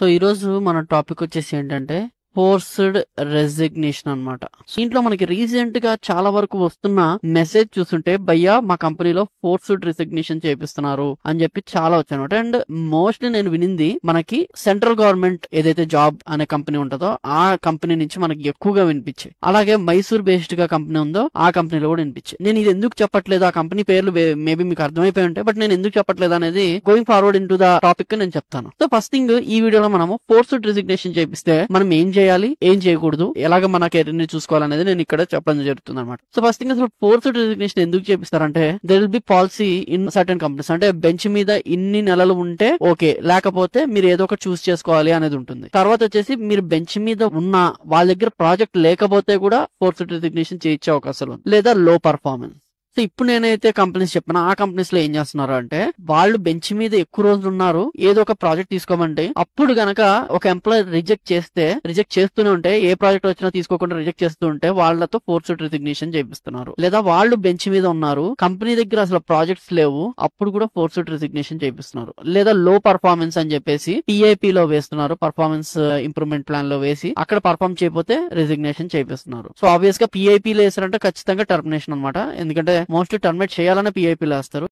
So ఈరోజు మన topic వచ్చేసి ఏంటంటే ఫోర్స్డ్ రెసిగ్నేషన్ అన్నమాట. దీంట్లో మనకి రీసెంట్ గా చాలా వరకు వస్తున్న మెసేజ్ చూస్తుంటే భయ్యా మా కంపెనీలో ఫోర్స్డ్ రెసిగ్నేషన్ చేపిస్తున్నారు అని చెప్పి చాలా వచ్చాయన్నమాట. అండ్ మోస్ట్లీ నేను వినింది మనకి సెంట్రల్ గవర్నమెంట్ ఏదైతే జాబ్ అనే కంపెనీ ఉంటుందో ఆ కంపెనీ నుంచి మనకి ఎక్కువగా వినిపించాయి. అలాగే మైసూర్ బేస్డ్ గా కంపెనీ ఉందో ఆ కంపెనీలో కూడా వినిపించాయి. నేను ఇది ఎందుకు చెప్పట్లేదు, ఆ కంపెనీ పేర్లు మేబీ మీకు అర్థమైపోయి ఉంటాయి, బట్ నేను ఎందుకు చెప్పట్లేదు అనేది going forward in to the topic నేను చెప్తాను. సో ఫస్ట్ థింగ్, ఈ వీడియోలో మనము ఫోర్స్డ్ రెసిగ్నేషన్ చేపిస్తే మనం ఏం చేయాలి, ఏం చేయకూడదు, ఎలాగ మన కెరీర్ ని చూసుకోవాలనేది నేను ఇక్కడ చెప్పడం జరుగుతుంది అనమాట. సో ఫస్ట్ థింగ్, అసలు ఫోర్స్డ్ రెసిగ్నేషన్ ఎందుకు చేపిస్తారంటే there will be policy in certain companies. అంటే బెంచ్ మీద ఇన్ని నెలలు ఉంటే ఓకే, లేకపోతే మీరు ఏదో ఒకటి చూస్ చేసుకోవాలి అనేది ఉంటుంది. తర్వాత వచ్చేసి మీరు బెంచ్ మీద ఉన్న వాళ్ళ దగ్గర ప్రాజెక్ట్ లేకపోతే కూడా ఫోర్స్డ్ రెసిగ్నేషన్ చేయించే అవకాశాలు ఉంది, లేదా లో పర్ఫార్మెన్స్. సో ఇప్పుడు నేనైతే కంపెనీస్ చెప్పినా ఆ కంపెనీస్ లో ఏం చేస్తున్నారు అంటే వాళ్ళు బెంచ్ మీద ఎక్కువ రోజులు ఉన్నారు, ఏదో ఒక ప్రాజెక్ట్ తీసుకోమంటే అప్పుడు గనక ఒక ఎంప్లాయీ రిజెక్ట్ చేస్తూనే ఉంటే, ఏ ప్రాజెక్ట్ వచ్చినా తీసుకోకుండా రిజెక్ట్ చేస్తూ ఉంటే వాళ్ళతో ఫోర్స్డ్ రెసిగ్నేషన్ చేపిస్తున్నారు. లేదా వాళ్ళు బెంచ్ మీద ఉన్నారు, కంపెనీ దగ్గర అసలు ప్రాజెక్ట్స్ లేవు, అప్పుడు కూడా ఫోర్స్డ్ రెసిగ్నేషన్ చేపిస్తున్నారు. లేదా లో పర్ఫార్మెన్స్ అని చెప్పేసి పిఐపి లో వేస్తున్నారు, పర్ఫార్మెన్స్ ఇంప్రూవ్మెంట్ ప్లాన్ లో వేసి అక్కడ పర్ఫార్మ్ చేయకపోతే రెసిగ్నేషన్ చేపిస్తున్నారు. సో ఆబ్వియస్ గా పిఐపి లో వేసారంటే ఖచ్చితంగా టర్మినేషన్ అనమాట. ఎందుకంటే మోస్ట్లీ టర్మినేట్ చేయాలనే పిఐపీలో వేస్తారు.